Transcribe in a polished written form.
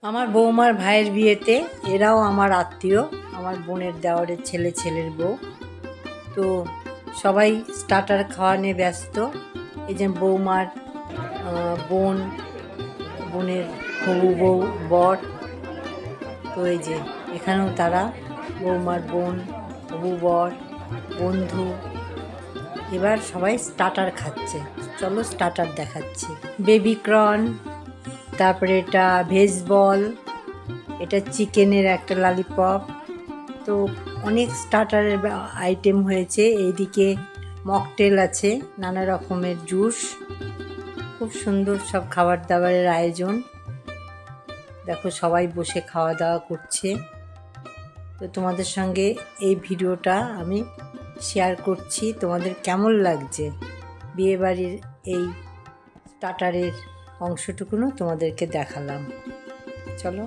আমার বৌমার ভাইয়ের বিয়েতে এরাও আমার আত্মীয়, আমার বোনের দেওরের ছেলে, ছেলের বউ। তো সবাই স্টার্টার খাওয়া নিয়ে ব্যস্ত। এই যে বৌমার বোন, বোনের হবু বউ, বর। তো এই যে এখানেও তারা, বৌমার বোন, হবু বর, বন্ধু। এবার সবাই স্টার্টার খাচ্ছে। চলো স্টার্টার দেখাচ্ছি। বেবি কর্ন, তারপরে এটা ভেজ বল, এটা চিকেনের একটা ললিপপ। তো অনেক স্টার্টারের আইটেম হয়েছে। এইদিকে মকটেল আছে, নানা রকমের জুস। খুব সুন্দর সব খাবার দাবারের আয়োজন। দেখো সবাই বসে খাওয়া দাওয়া করছে। তো তোমাদের সঙ্গে এই ভিডিওটা আমি শেয়ার করছি। তোমাদের কেমন লাগছে বিয়েবাড়ির এই স্টার্টারের অংশটুকুনও তোমাদেরকে দেখালাম। চলো।